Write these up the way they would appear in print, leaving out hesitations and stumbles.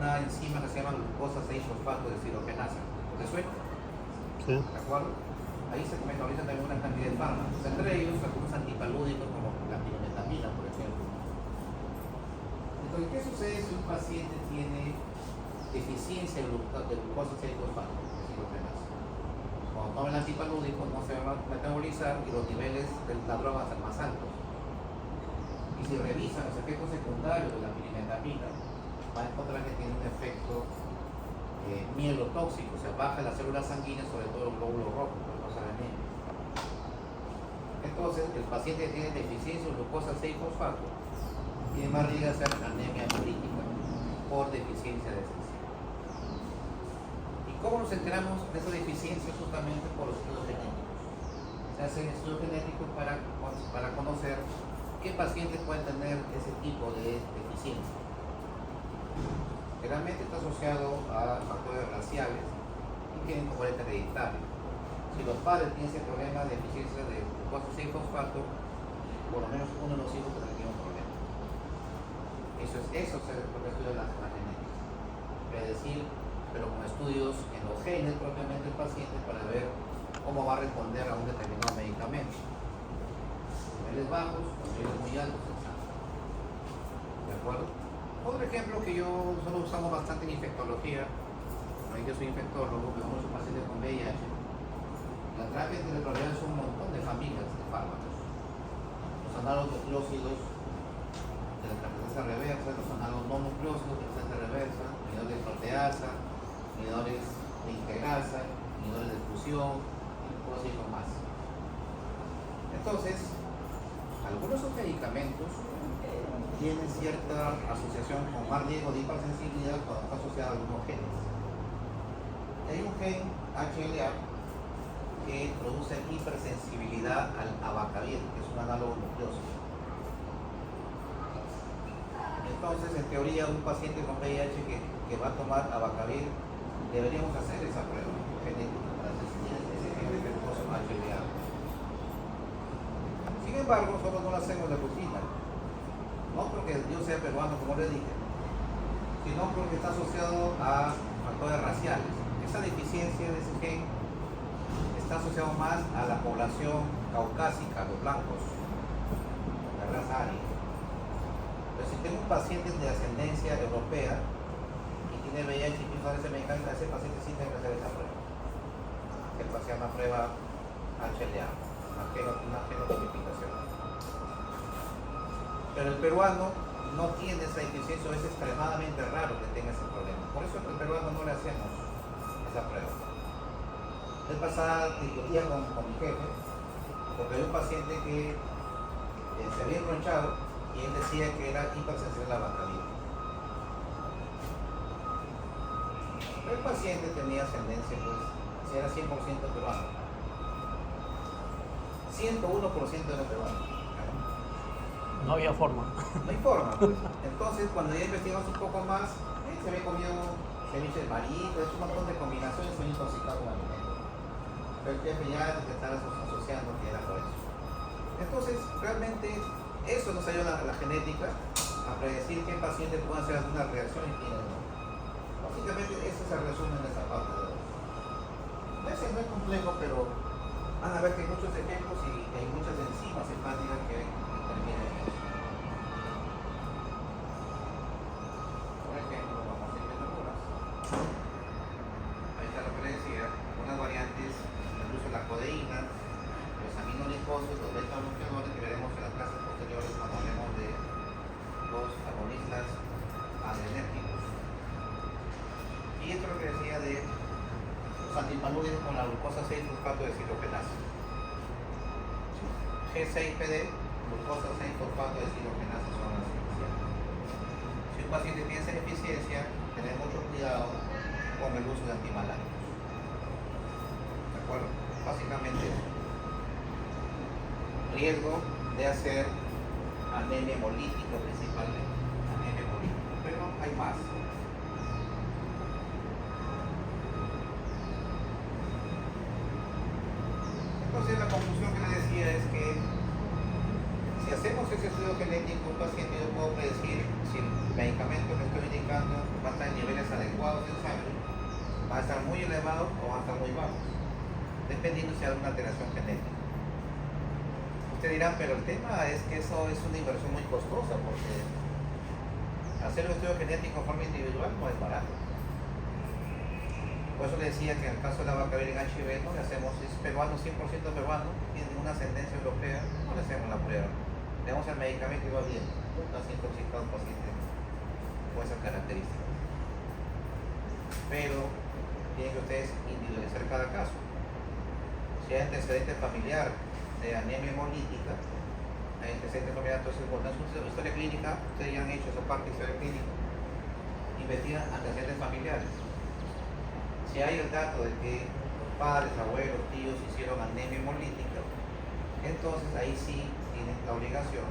una enzima que se llama glucosa 6-fosfato deshidrogenasa. ¿Te suena? Sí. ¿De acuerdo? Ahí se metabolizan también una cantidad de fármacos, entre ellos algunos antipalúdicos como la pirometamina, por ejemplo. Entonces, ¿qué sucede si un paciente tiene deficiencia de glucosa 6-fosfato deshidrogenasa? Cuando toma el antipalúdico no se va a metabolizar y los niveles de la droga van a ser más altos. Y si revisan los efectos secundarios de la pirometamina, van a encontrar que tiene un efecto mielotóxico, o sea, baja las células sanguíneas, sobre todo los glóbulos rojos, por causa de anemia. Entonces, el paciente que tiene deficiencia de glucosa 6-fosfato tiene más riesgo de hacer anemia hemolítica por deficiencia de esa enzima. ¿Y cómo nos enteramos de esa deficiencia? Justamente por los estudios genéticos. Se hacen estudios genéticos para conocer qué pacientes pueden tener ese tipo de deficiencia. Generalmente está asociado a factores raciales y tienen componente hereditario. Si los padres tienen ese problema de deficiencia de glucosa 6-fosfato, por lo menos uno de los hijos tendría un problema. Eso se estudia la genética. Es decir, pero con estudios en los genes propiamente del paciente para ver cómo va a responder a un determinado medicamento. Niveles bajos, niveles muy altos, ¿de acuerdo? Otro ejemplo que nosotros usamos bastante en infectología, yo soy infectólogo, vemos un paciente con VIH. La terapia antirretroviral son un montón de familias de fármacos. Los análogos nucleósidos de la transferencia reversa, los análogos no nucleósidos de la transferencia reversa, inhibidores de proteasa, inhibidores de integrasa, inhibidores de fusión, y puedo seguir con más. Entonces, algunos de esos medicamentos tienen cierta asociación con más riesgo de hipersensibilidad cuando está asociado a algunos genes. Hay un gen HLA que produce hipersensibilidad al abacavir, que es un análogo nucleósido. Entonces, en teoría, un paciente con VIH que va a tomar abacavir, deberíamos hacer esa prueba genética para decidir ese gen defectuoso HLA. Sin embargo, nosotros no lo hacemos de rutina. No porque yo sea peruano, como le dije, sino porque está asociado a factores raciales. Esa deficiencia de ese gen está asociado más a la población caucásica, los blancos, la raza aria. Pero si tengo un paciente de ascendencia europea y tiene VIH y quiere usar ese medicamento, ese paciente sí tiene que hacer esa prueba, que se llama prueba HLA, una genotipificación. Pero el peruano no tiene esa deficiencia, o es extremadamente raro que tenga ese problema. Por eso el peruano no le hacemos esa prueba. La pasada discutía con mi jefe, porque hay un paciente que se había enronchado y él decía que era hipersensible a la bacteria. Pero el paciente tenía ascendencia, pues, si era 100% peruano. 101% era peruano. No había forma. No hay forma, pues. Entonces, cuando ya investigamos un poco más, se había comido ceviche de marito, es un montón de combinaciones, se había intoxicado con alimentos. Pero el jefe ya se estaba asociando que era por eso. Entonces, realmente, eso nos ayuda a la genética a predecir qué paciente puede hacer alguna reacción y quién no. Básicamente, eso se resume en esa parte de hoy. No es complejo, pero van a ver que hay muchos ejemplos y hay muchas enzimas hepáticas que intervienen en eso. Por ejemplo, vamos a ir viendo algunas. Ahí está lo que le decía, algunas variantes, incluso la codeína, los aminoglicosidos, los beta-bloqueadores que veremos en las clases posteriores cuando hablemos de los agonistas adrenérgicos. Y esto es lo que decía de los antipalúdicos con la glucosa 6-fosfato deshidrogenasa. G6PD, glucosa 6-fosfato deshidrogenasa son las iniciales. Si un paciente tiene esa deficiencia, tener mucho cuidado con el uso de antimalácticos. ¿De acuerdo? Básicamente eso. Riesgo de hacer anemia hemolítica principalmente. Anemia hemolítica. Pero hay más. Entonces la conclusión que les decía es que si hacemos ese estudio genético, un paciente yo puedo predecir si el medicamento que estoy indicando indicando va a estar en niveles adecuados en sangre, va a estar muy elevados o va a estar muy bajos, dependiendo si hay alguna alteración genética. Ustedes dirán, pero el tema es que eso es una inversión muy costosa, porque hacer un estudio genético de forma individual no es barato. Por eso le decía que en el caso de la vaca en HIV no le hacemos, es peruano, 100% peruano, tiene ninguna ascendencia europea, no le hacemos la prueba. Le damos el medicamento y va bien, no está intoxicado un paciente con esas características. Pero tienen que ustedes individualizar cada caso. Si hay antecedente familiar de anemia hemolítica, hay antecedente familiar, entonces cuando es una historia clínica, ustedes ya han hecho esa parte de historia clínica, investigan antecedentes familiares. Si hay el dato de que los padres, abuelos, tíos hicieron anemia hemolítica, entonces ahí sí tienen la obligación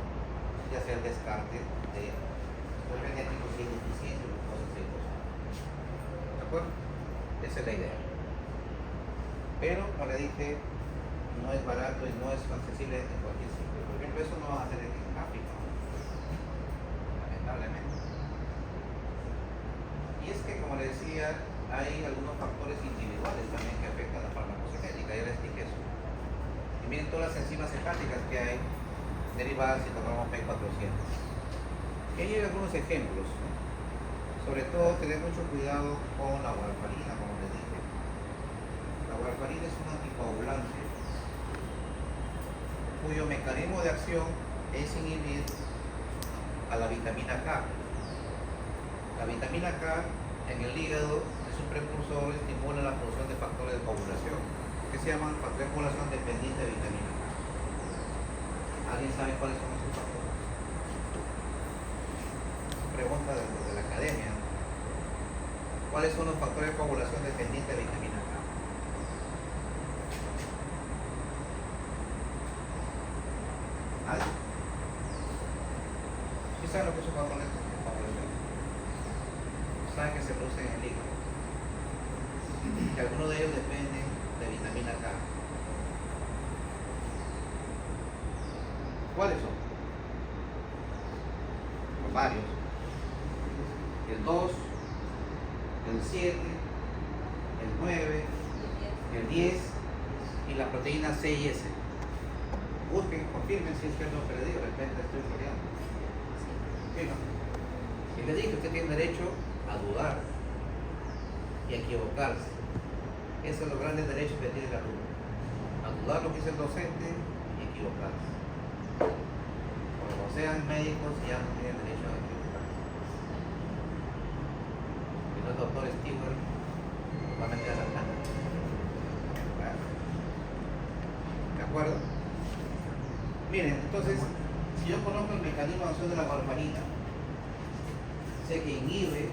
de hacer descarte de los genéticos sin deficiencia de glucosa 6-fosfato. ¿De acuerdo? Esa es la idea. Pero, como le dije, no es barato y no es accesible en cualquier sitio. Por ejemplo, eso no va a hacer en África, lamentablemente. Y es que, como le decía, hay algunos factores individuales también que afectan la farmacocinética, ya les dije eso. Y miren todas las enzimas hepáticas que hay derivadas si tomamos P400. Y ahí hay algunos ejemplos, ¿no? Sobre todo tener mucho cuidado con la warfarina, como les dije. La warfarina es un anticoagulante cuyo mecanismo de acción es inhibir a la vitamina K. La vitamina K en el hígado es un precursor, estimula la producción de factores de coagulación que se llaman factores de coagulación dependientes de vitamina K. ¿Alguien sabe cuáles son esos factores? Pregunta de la academia. ¿Cuáles son los factores de coagulación dependientes de vitamina K? ¿Nadie? ¿Sí saben lo que son factores de coagulación? Saben que se producen en el hígado, que algunos de ellos dependen de vitamina K. ¿Cuáles son? Pues varios. El 2, el 7, el 9, el 10 y la proteína C y S. Busquen, confirmen si es que es lo que le digo, de repente estoy floreando. ¿Sí, no? Y le dije, usted tiene derecho a dudar y a equivocarse. Esos son los grandes derechos que tiene el alumno. A dudar lo que dice el docente y equivocarse. Como sean médicos ya no tienen derecho a equivocarse. Y no el doctor Stewart va a meter a la cara. ¿De acuerdo? Miren, entonces, si yo conozco el mecanismo de acción de la warfarina, sé que inhibe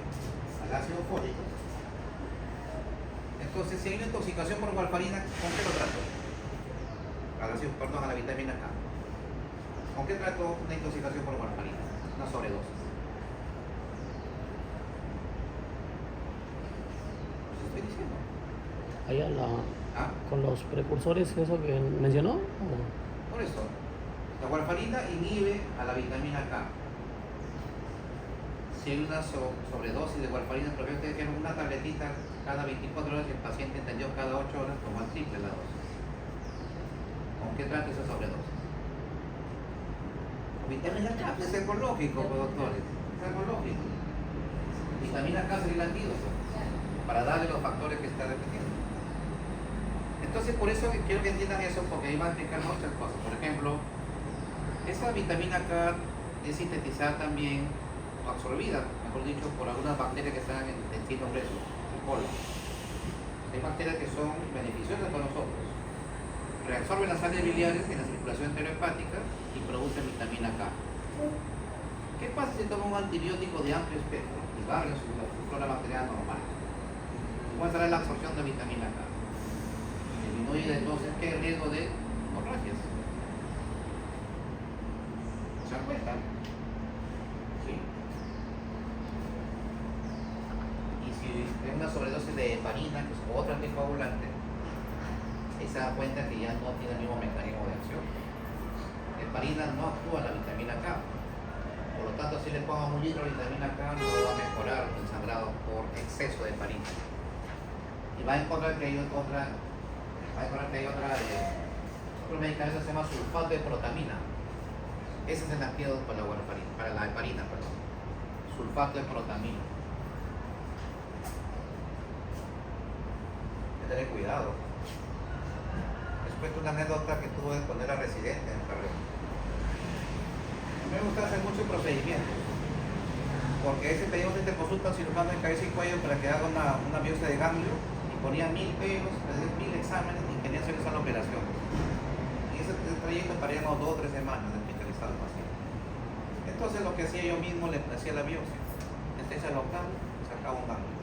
al ácido fólico. Entonces, si hay una intoxicación por warfarina, ¿con qué lo trato? A la vitamina K. ¿Con qué trato una intoxicación por warfarina? Una sobredosis. ¿Qué estoy diciendo? Allá con los precursores, eso que mencionó. Por eso, la warfarina inhibe a la vitamina K. Si hay una sobredosis de warfarina, por ejemplo, que una tabletita cada 24 horas y el paciente entendió cada 8 horas, tomó el triple la dosis. ¿Con qué trata esa sobredosis? Vitamina K, es ecológico, doctores, es ecológico. Vitamina K sería el antídoto para darle los factores que está dependiendo. Entonces, por eso quiero que entiendan eso, porque ahí va a explicar muchas cosas. Por ejemplo, esa vitamina K es sintetizada también, o absorbida, mejor dicho, por algunas bacterias que están en el intestino grueso, el colon. Hay bacterias que son beneficiosas para nosotros. Reabsorben las sales biliares en la circulación enterohepática y producen vitamina K. ¿Qué pasa si toma un antibiótico de amplio espectro y barre su flora bacteriana normal? ¿Cuál será la absorción de vitamina K? Disminuye entonces el riesgo de hemorragias. ¿Se dan cuenta? Sí. Y si hay una sobredosis de heparina, que es otro anticoagulante, se da cuenta que ya no tiene el mismo mecanismo de acción. La heparina no actúa en la vitamina K. Por lo tanto, si le pongo un litro de vitamina K, no va a mejorar exceso de heparina. Y va a encontrar que hay otro medicamento que se llama sulfato de protamina. Ese es el antídoto para la heparina, perdón. Sulfato de protamina. Hay que tener cuidado. Les cuento una anécdota que tuve cuando era residente en el Carrera. A mí me gusta hacer muchos procedimientos, porque ese pedimos de consulta al cirujano de cabeza y cuello para que haga una biopsia de ganglio y ponía 1000 pesos, 1000 exámenes y quería hacer esa operación. Y ese trayecto paría unos 2 o 3 semanas de hospitalizado al paciente. Entonces lo que hacía yo mismo, le hacía la biopsia, anestesia local, sacaba un ganglio.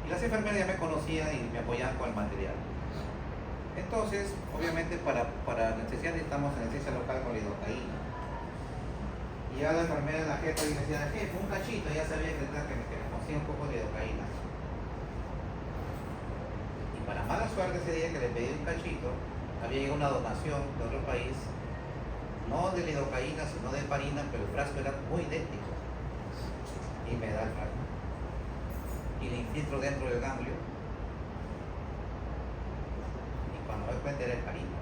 Y las enfermeras ya me conocían y me apoyaban con el material. Entonces, obviamente para anestesia necesitamos anestesia local con lidocaína. Y ya la enfermera, la jefa, y me decía, jefe, un cachito, ya sabía que me conocía un poco de lidocaína. Y para mala suerte ese día que le pedí un cachito, había llegado una donación de otro país, no de lidocaína, sino de heparina, pero el frasco era muy idéntico. Y me da el frasco. Y le infiltro dentro del ganglio. Y cuando me cuenta era heparina.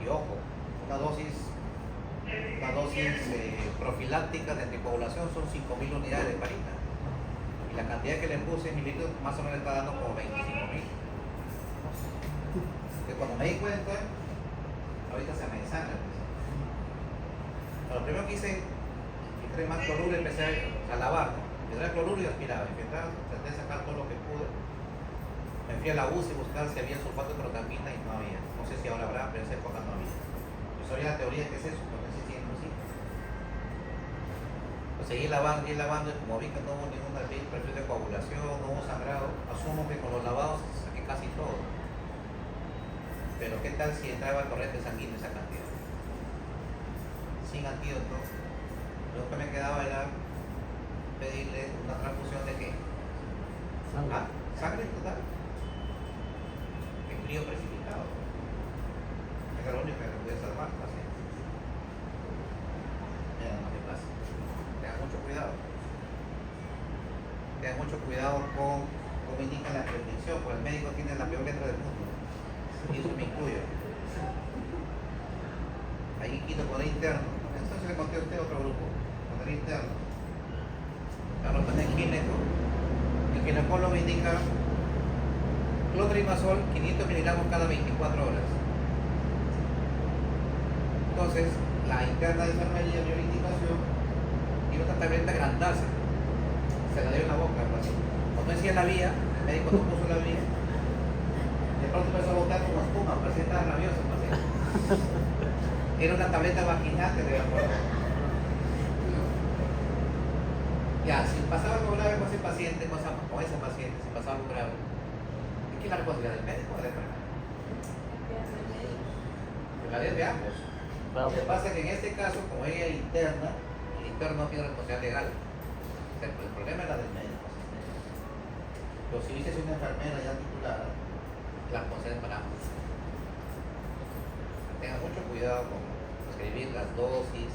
Y ojo, una dosis profiláctica de anticoagulación son 5000 unidades de heparina. Y la cantidad que le puse en mililitros más o menos está dando como 25.000. Que cuando me di cuenta, ahorita se me desangra. Lo primero que hice, entré más cloruro y empecé a lavar. Le daba cloruro y aspiraba. Traté de sacar todo lo que pude. Me fui a la UCI a buscar si había sulfato de protamina y no había. No sé si ahora habrá, pero en esa época no había. Yo sabía la teoría de qué es eso, pero no sé si sí. Pues seguí lavando y como vi que no hubo ninguna perfil de coagulación, no hubo sangrado, asumo que con los lavados saqué casi todo. Pero ¿qué tal si entraba corriente sanguínea esa cantidad? Sin antídoto, lo que me quedaba era pedirle una transfusión de qué? Sangre total. En frío precipitado. Es lo único que me puede salvar, paciente. Mira, no me pasa. Tengan mucho cuidado. Tengan mucho cuidado con cómo indican la prescripción, porque el médico tiene la peor letra del mundo. Y eso me incluye. Ahí quito poder interno. Entonces le conté a usted otro grupo. Poder interno. Ahora pone gineco. El ginecólogo indica clotrimazol 500 miligramos cada 24 horas. Entonces, la interna de enfermería dio la indicación y otra tableta grandaza. Se la dio en la boca al paciente. Cuando decía la vía, el médico no puso la vía. De pronto empezó a botar como espuma, el paciente estaba rabioso. El paciente. Era una tableta vaginal que debía poner. Ya, si pasaba algo grave con ese paciente, si pasaba algo grave, ¿quién es la responsabilidad del médico o de la enfermera? La de ambos. Lo que pasa es que en este caso, como ella es interna, el interno no tiene responsabilidad legal. O sea, el problema es la del médico. Pero si dices una enfermera ya titulada, la responsabilidad para ambos. Tengan mucho cuidado con escribir las dosis,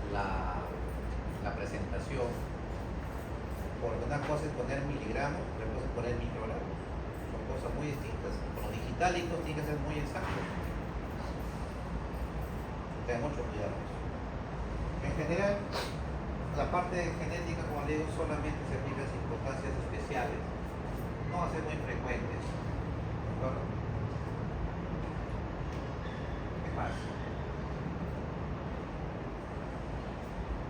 la presentación, porque una cosa es poner miligramos, otra cosa es poner microgramos. Son cosas muy distintas. Con los digitálicos tiene que ser muy exacto. Tengan mucho cuidado. En general, la parte de genética, como le digo, solamente se aplica en circunstancias especiales, no va a ser muy frecuentes. ¿De acuerdo? ¿Qué más?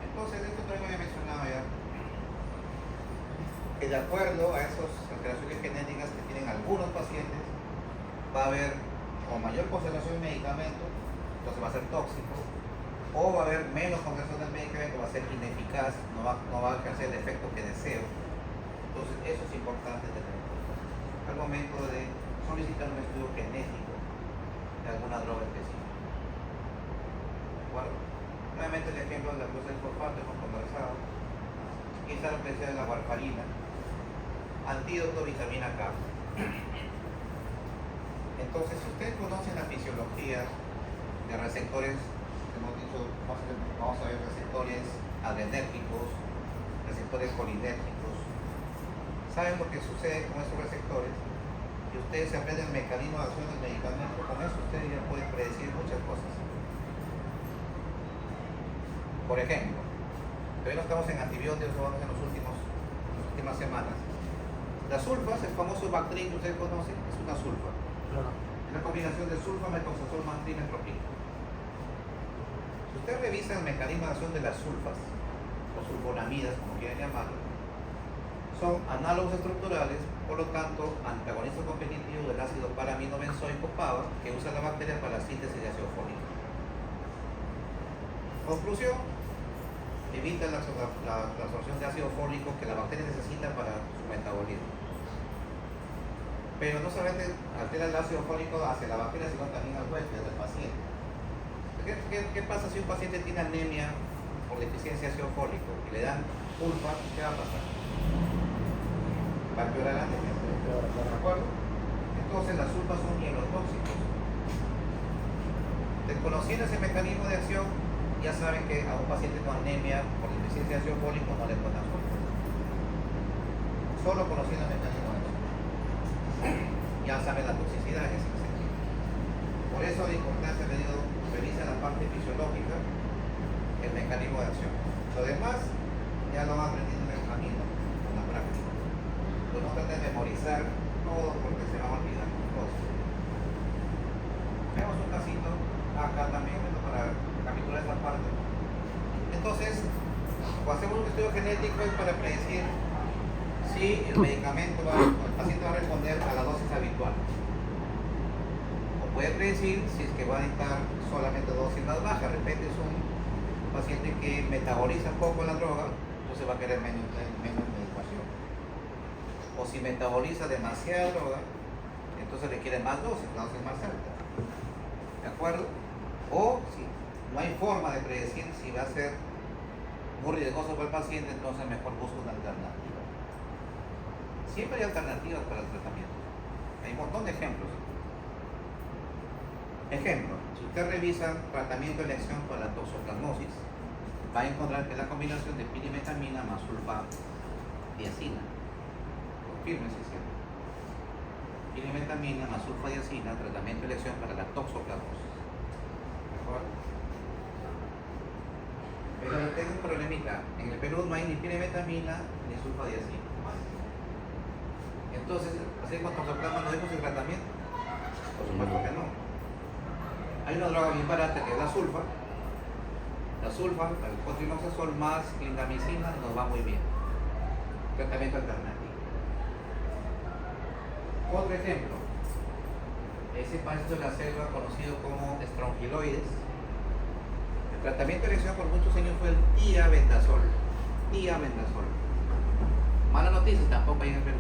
Entonces, esto también había mencionado ya, que de acuerdo a esas alteraciones genéticas que tienen algunos pacientes, va a haber o mayor concentración de medicamento, entonces va a ser tóxico, o va a haber menos concentración del medicamento, va a ser ineficaz, no va a ejercer el efecto que deseo. Entonces, eso es importante tener en cuenta al momento de solicitar un estudio genético de alguna droga específica. ¿De acuerdo? Nuevamente el ejemplo de la glucosa del sulfato hemos conversado. Quizá lo que sea de la warfarina, antídoto vitamina K. Entonces, si ustedes conocen la fisiología de receptores, hemos dicho, vamos a ver receptores adrenérgicos, receptores colinérgicos. ¿Saben lo que sucede con esos receptores? Y ustedes se aprenden el mecanismo de acción del medicamento. Con eso ustedes ya pueden predecir muchas cosas. Por ejemplo, todavía no estamos en antibióticos, vamos en las últimas semanas. Las sulfas, el famoso Bactrim que ustedes conocen, es una sulfa. Claro. Es la combinación de sulfa, metoxazol, más trimestoprim. Si usted revisa el mecanismo de acción de las sulfas, o sulfonamidas, como quieran llamarlo, son análogos estructurales, por lo tanto, antagonistas competitivos del ácido paraminobenzoico PABA, que usa la bacteria para la síntesis de ácido fólico. Conclusión: evita la absorción de ácido fólico que la bacteria necesita para su metabolismo. Pero no solamente altera el ácido fólico hacia la bacteria, sino también al huésped, al paciente. ¿Qué pasa si un paciente tiene anemia por deficiencia de ácido fólico y le dan sulfa? ¿Qué va a pasar? Va a empeorar la anemia. ¿De acuerdo? Entonces las sulfas son hielotóxicos. Desconociendo ese mecanismo de acción, ya saben que a un paciente con anemia por deficiencia de ácido fólico no le ponen sulfa. Solo conociendo el mecanismo de acción. Ya saben la toxicidad en ese sentido. Por eso la importancia de revisar la parte fisiológica, el mecanismo de acción. Lo demás ya lo van aprendiendo en el camino, con la práctica. Pues no traten de memorizar todo porque se van a olvidar las cosas. Veamos un casito acá también, para capitular esta parte. Entonces, cuando hacemos un estudio genético es para predecir si el medicamento el paciente va a responder a la dosis habitual. O puede predecir si es que va a necesitar solamente dosis más bajas. De repente es un paciente que metaboliza poco la droga, entonces va a querer menos medicación. O si metaboliza demasiada droga, entonces requiere más dosis, una dosis más alta. ¿De acuerdo? O si no hay forma de predecir si va a ser muy riesgoso para el paciente, entonces mejor busca una alternativa. Siempre hay alternativas para el tratamiento. Hay un montón de ejemplos. Ejemplo, si usted revisa tratamiento de elección para la toxoplasmosis, va a encontrar que es la combinación de pirimetamina más sulfadiazina. Confirme si es cierto. Pirimetamina más sulfadiazina, tratamiento de elección para la toxoplasmosis. ¿De acuerdo? Pero tengo un problemita. En el Perú no hay ni pirimetamina ni sulfadiazina. Entonces, ¿así con toxoplasma no vemos el tratamiento? Por supuesto que no. Hay una droga bien barata que es la sulfa. La sulfa, el cotrimoxazol más clindamicina, nos va muy bien. Tratamiento alternativo. Otro ejemplo. Ese parásito de la selva conocido como estrongiloides. El tratamiento de elección por muchos años fue el tiabendazol. Tiabendazol. Mala noticia, tampoco hay en el Perú.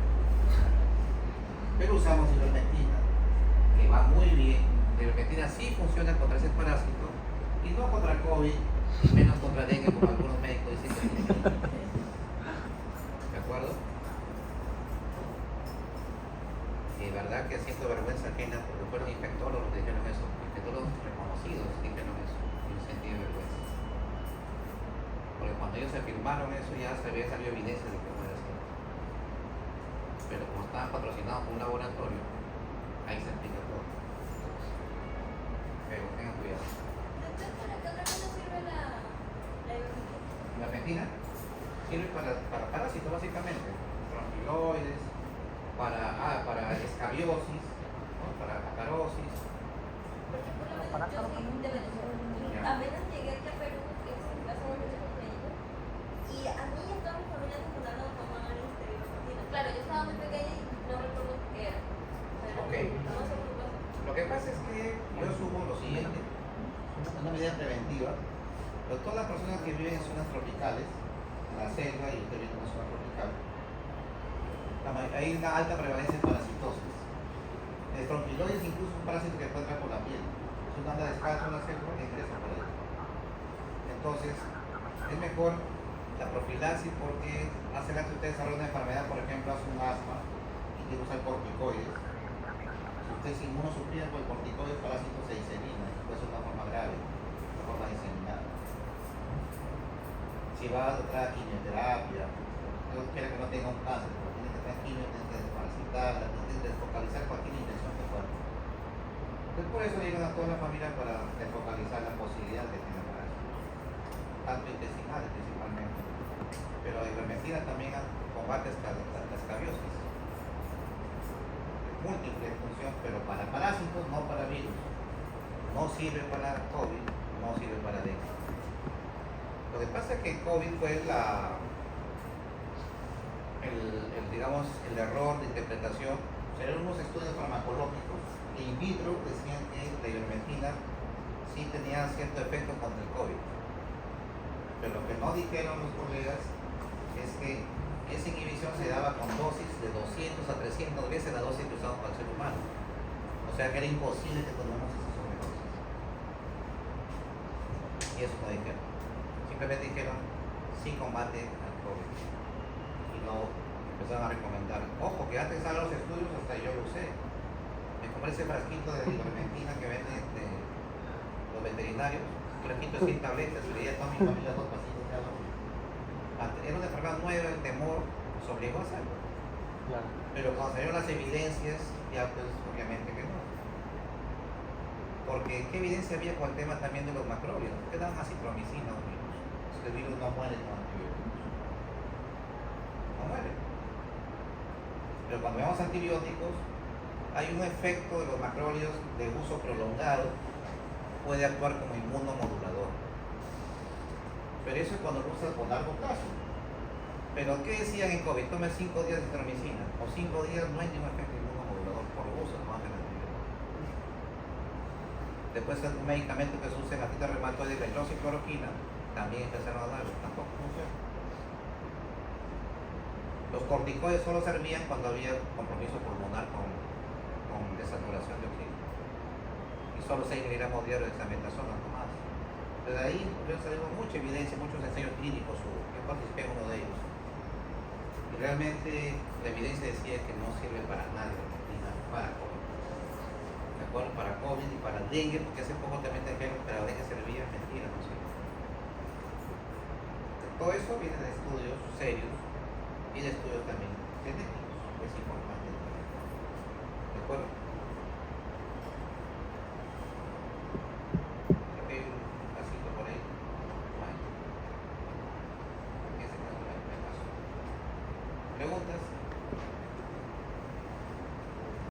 Pero usamos ivermectina, que va muy bien. La ivermectina sí funciona contra ese parásito y no contra COVID, y menos contra dengue, como algunos médicos dicen que sí. ¿De acuerdo? Y verdad que siento vergüenza ajena porque fueron infectólogos que dijeron eso, infectólogos reconocidos dijeron eso, y me sentí de vergüenza. Porque cuando ellos afirmaron eso ya se había salido evidencia de que no era cierto. Pero como estaban patrocinados por un laboratorio, ahí se explica todo. Pero tengan cuidado. Entonces, ¿para qué otra cosa sirve la ivermectina? La ivermectina sirve para parásitos básicamente, estrongiloides, para escabiosis, ¿no? Para acarosis. Porque por lo menos yo soy de Venezuela. Apenas llegué aquí a Perú, que es en casa de muchos médicos, y a mí y a toda mi familia nos mandaron a tomar ivermectina. Claro, yo estaba muy pequeña y no recuerdo qué era. Pero Ok. no sé por qué pasa. Lo que pasa es que yo supo lo siguiente, una medida preventiva, pero todas las personas que viven en zonas tropicales, en la selva y usted vive en una zona tropical, hay una alta prevalencia de parasitosis. El estrongiloides incluso es un parásito que puede entrar por la piel. Si uno anda descalzo en la selva, ingresa por ahí. Entonces, es mejor la profilaxis porque hace que usted desarrolle una enfermedad, por ejemplo, hace un asma y tiene que usar corticoides. Si usted es inmunosuprimido por el corticoide, el parásito se disemina y puede ser una forma grave, una forma diseminada. Si Si va a otra quimioterapia, Dios quiere que no tenga un cáncer, pero tiene que tener quimio, tiene que desparasitarla, tiene que desfocalizar cualquier intención que pueda. Entonces por eso llegan a toda la familia para desfocalizar la posibilidad de tener embarazo, tanto intestinales principalmente. Pero la ivermectina también combate la escabiosis, múltiple función, pero para parásitos, no para virus. No sirve para COVID, no sirve para dengue. Lo que pasa es que COVID fue digamos, el error de interpretación. O sea, eran unos estudios farmacológicos que in vitro decían que la ivermectina sí tenía cierto efecto contra el COVID. Pero lo que no dijeron los colegas es que esa inhibición se daba con dosis de 200 a 300 veces la dosis que usamos para el ser humano. O sea que era imposible que tomemos esa sobredosis. Y eso no dijeron. Simplemente dijeron, sí combate al COVID. Y no empezaron a recomendar. Ojo, que antes estaban los estudios, hasta yo lo usé. Me compré ese frasquito de ivermectina que venden de los veterinarios. Un frasquito de 100 tabletas, le di a toda mi familia 2 pasitos cada uno. Era una enfermedad nueva, el temor nos obligó a hacerlo. Claro. Pero cuando salieron las evidencias, ya pues obviamente que no. Porque ¿qué evidencia había con el tema también de los macrobios? ¿Qué dan acitromicina a los virus? Si el virus no muere con antibióticos. No muere. Pero cuando vemos antibióticos, hay un efecto de los macrólidos de uso prolongado, puede actuar como inmunomodulador. Pero eso es cuando lo usas por largo plazo. Pero ¿qué decían en COVID? Tome 5 días de acitromicina, o 5 días no hay ningún efecto inmunomodulador por uso, no hacen antibióticos. Después un medicamento que se usa en artritis reumatoide, la hidroxicloroquina, también empezaron a darlo, tampoco funciona. Los corticoides solo servían cuando había compromiso pulmonar con desaturación de oxígeno. Y solo 6 miligramos diarios de dexametasona, no más. Desde ahí salimos mucha evidencia, muchos ensayos clínicos, yo participé en uno de ellos. Y realmente la evidencia decía que no sirve para nada la ivermectina para COVID. ¿De acuerdo? Para COVID y para dengue, porque hace poco también dijeron que la dengue servía, mentira, no sirve. Todo eso viene de estudios serios y de estudios también genéticos, que es importante.